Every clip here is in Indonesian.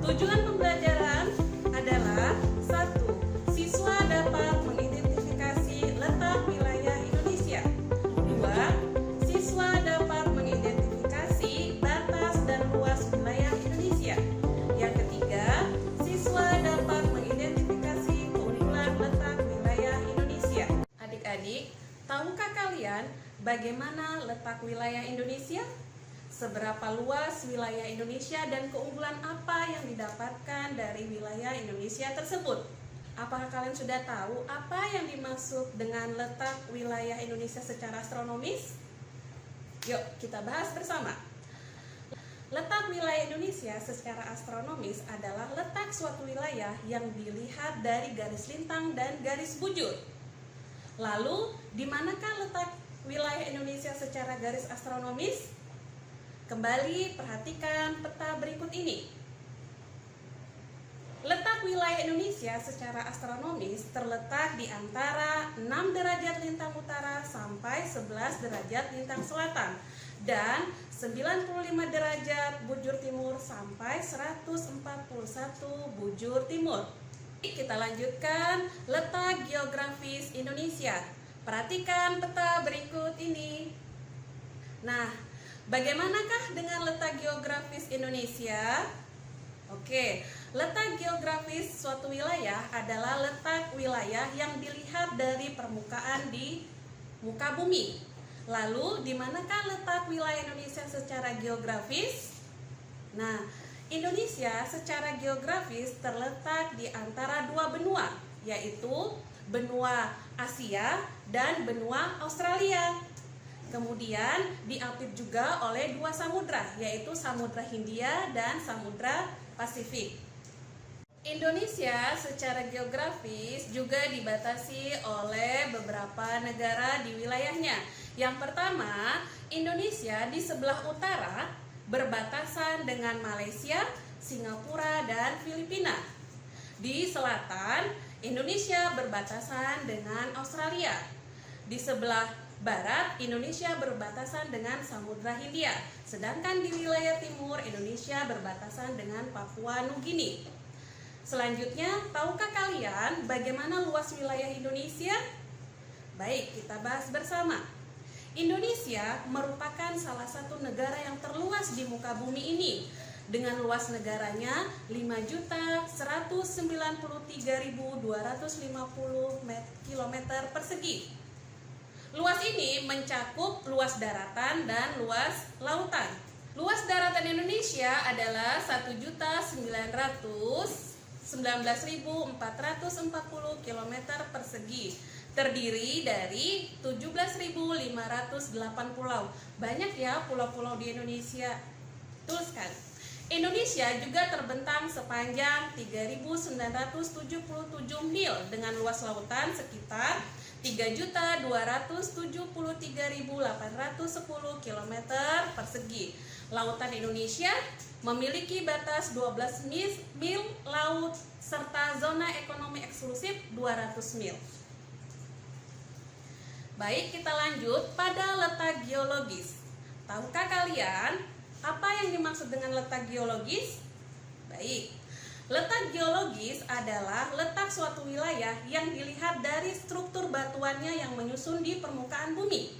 Tujuan pembelajaran adalah: 1. Siswa dapat mengidentifikasi letak wilayah Indonesia. 2. Siswa dapat mengidentifikasi batas dan luas wilayah Indonesia. Yang ketiga, siswa dapat mengidentifikasi keunggulan letak wilayah Indonesia. Adik-adik, tahukah kalian bagaimana letak wilayah Indonesia? Seberapa luas wilayah Indonesia dan keunggulan apa yang didapatkan dari wilayah Indonesia tersebut? Apakah kalian sudah tahu apa yang dimaksud dengan letak wilayah Indonesia secara astronomis? Yuk, kita bahas bersama. Letak wilayah Indonesia secara astronomis adalah letak suatu wilayah yang dilihat dari garis lintang dan garis bujur. Lalu, di manakah letak wilayah Indonesia secara garis astronomis? Kembali perhatikan peta berikut ini. Letak wilayah Indonesia secara astronomis terletak di antara 6 derajat lintang utara sampai 11 derajat lintang selatan dan 95 derajat bujur timur sampai 141 bujur timur. Kita lanjutkan letak geografis Indonesia. Perhatikan peta berikut ini. Nah, bagaimanakah dengan letak geografis Indonesia? Oke, letak geografis suatu wilayah adalah letak wilayah yang dilihat dari permukaan di muka bumi. Lalu, di manakah letak wilayah Indonesia secara geografis? Nah, Indonesia secara geografis terletak di antara dua benua, yaitu benua Asia dan benua Australia. Kemudian diapit juga oleh dua samudra, yaitu Samudra Hindia dan Samudra Pasifik. Indonesia secara geografis juga dibatasi oleh beberapa negara di wilayahnya. Yang pertama, Indonesia di sebelah utara berbatasan dengan Malaysia, Singapura, dan Filipina. Di selatan, Indonesia berbatasan dengan Australia. Di sebelah barat, Indonesia berbatasan dengan Samudra Hindia, sedangkan di wilayah timur, Indonesia berbatasan dengan Papua Nugini. Selanjutnya, tahukah kalian bagaimana luas wilayah Indonesia? Baik, kita bahas bersama. Indonesia merupakan salah satu negara yang terluas di muka bumi ini, dengan luas negaranya 5.193.250 km persegi. Luas ini mencakup luas daratan dan luas lautan. Luas daratan Indonesia adalah 1.919.440 km persegi, terdiri dari 17.508 pulau. Banyak ya pulau-pulau di Indonesia. Betul sekali. Indonesia juga terbentang sepanjang 3.977 mil dengan luas lautan sekitar 3.273.810 km persegi. Lautan Indonesia memiliki batas 12 mil laut serta zona ekonomi eksklusif 200 mil. Baik, kita lanjut pada letak geologis. Tahukah kalian apa yang dimaksud dengan letak geologis? Baik, letak geologis adalah letak suatu wilayah yang dilihat dari struktur batuannya yang menyusun di permukaan bumi.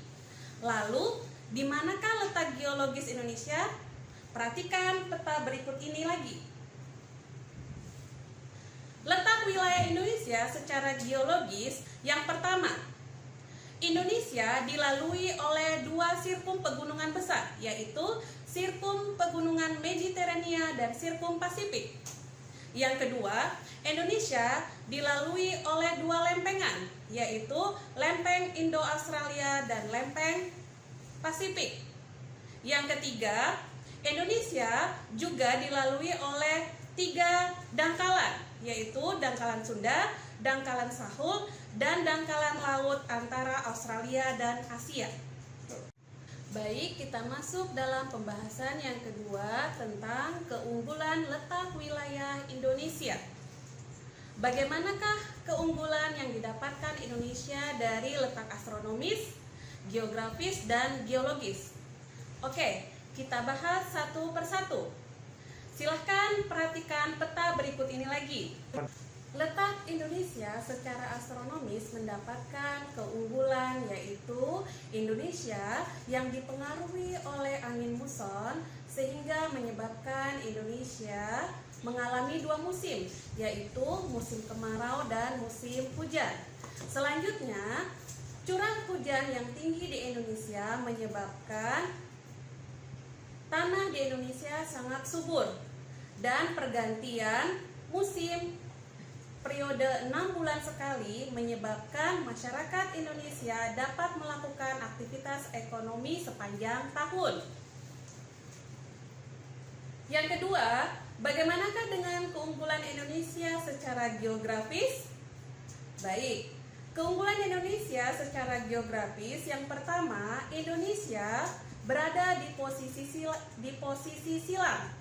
Lalu, di manakah letak geologis Indonesia? Perhatikan peta berikut ini lagi. Letak wilayah Indonesia secara geologis, yang pertama, Indonesia dilalui oleh dua sirkum pegunungan besar, yaitu sirkum pegunungan Mediterania dan sirkum Pasifik. Yang kedua, Indonesia dilalui oleh dua lempengan, yaitu lempeng Indo-Australia dan lempeng Pasifik. Yang ketiga, Indonesia juga dilalui oleh tiga dangkalan, yaitu dangkalan Sunda, dangkalan Sahul, dan dangkalan laut antara Australia dan Asia. Baik, kita masuk dalam pembahasan yang kedua tentang keunggulan letak wilayah Indonesia. Bagaimanakah keunggulan yang didapatkan Indonesia dari letak astronomis, geografis, dan geologis? Oke, kita bahas satu persatu. Silahkan perhatikan peta berikut ini lagi. Letak Indonesia secara astronomis mendapatkan keunggulan, yaitu Indonesia yang dipengaruhi oleh angin muson sehingga menyebabkan Indonesia mengalami dua musim, yaitu musim kemarau dan musim hujan. Selanjutnya, curah hujan yang tinggi di Indonesia menyebabkan tanah di Indonesia sangat subur, dan pergantian musim periode 6 bulan sekali menyebabkan masyarakat Indonesia dapat melakukan aktivitas ekonomi sepanjang tahun. Yang kedua, bagaimanakah dengan keunggulan Indonesia secara geografis? Baik, keunggulan Indonesia secara geografis yang pertama, Indonesia berada di posisi silang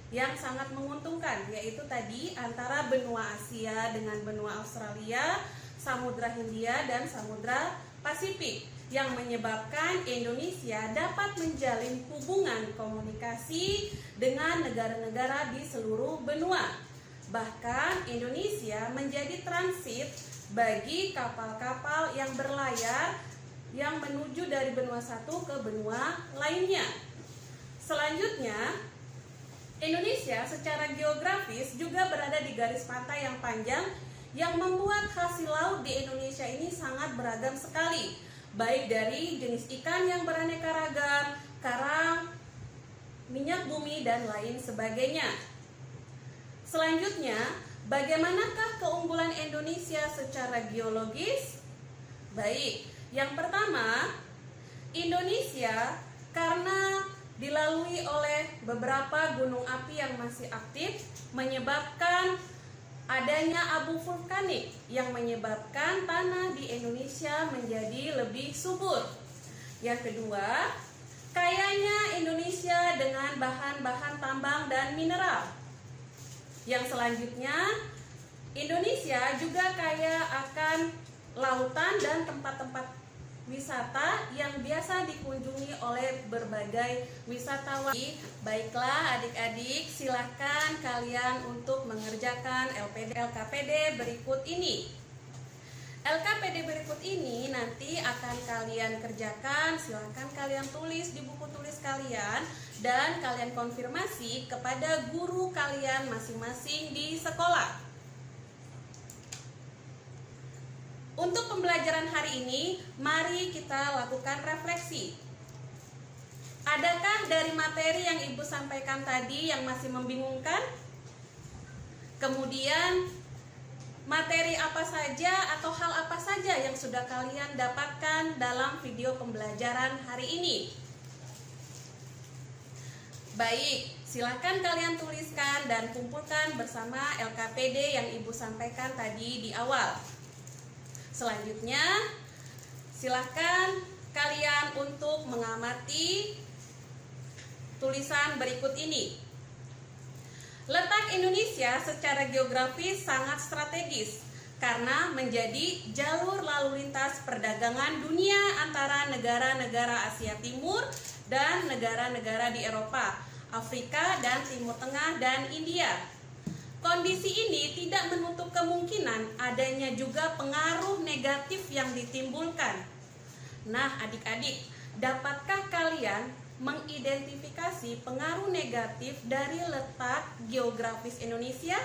yang sangat menguntungkan, yaitu tadi antara benua Asia dengan benua Australia, Samudra Hindia dan Samudra Pasifik, yang menyebabkan Indonesia dapat menjalin hubungan komunikasi dengan negara-negara di seluruh benua. Bahkan Indonesia menjadi transit bagi kapal-kapal yang berlayar yang menuju dari benua satu ke benua lainnya. Selanjutnya, Indonesia secara geografis juga berada di garis pantai yang panjang yang membuat hasil laut di Indonesia ini sangat beragam sekali, baik dari jenis ikan yang beraneka ragam, karang, minyak bumi, dan lain sebagainya. Selanjutnya, bagaimanakah keunggulan Indonesia secara geologis? Baik, yang pertama, Indonesia karena dilalui oleh beberapa gunung api yang masih aktif menyebabkan adanya abu vulkanik yang menyebabkan tanah di Indonesia menjadi lebih subur. Yang kedua, kayanya Indonesia dengan bahan-bahan tambang dan mineral. Yang selanjutnya, Indonesia juga kaya akan lautan dan tempat-tempat wisata yang biasa dikunjungi oleh berbagai wisatawan. Baiklah adik-adik, silahkan kalian untuk mengerjakan LKPD berikut ini. LKPD berikut ini nanti akan kalian kerjakan, silahkan kalian tulis di buku tulis kalian dan kalian konfirmasi kepada guru kalian masing-masing di sekolah. Untuk pembelajaran hari ini, mari kita lakukan refleksi. Adakah dari materi yang Ibu sampaikan tadi yang masih membingungkan? Kemudian, materi apa saja atau hal apa saja yang sudah kalian dapatkan dalam video pembelajaran hari ini? Baik, silakan kalian tuliskan dan kumpulkan bersama LKPD yang Ibu sampaikan tadi di awal. Selanjutnya, silahkan kalian untuk mengamati tulisan berikut ini. Letak Indonesia secara geografis sangat strategis karena menjadi jalur lalu lintas perdagangan dunia antara negara-negara Asia Timur dan negara-negara di Eropa, Afrika, dan Timur Tengah, dan India. Kondisi ini tidak menutup kemungkinan adanya juga pengaruh negatif yang ditimbulkan. Nah, adik-adik, dapatkah kalian mengidentifikasi pengaruh negatif dari letak geografis Indonesia?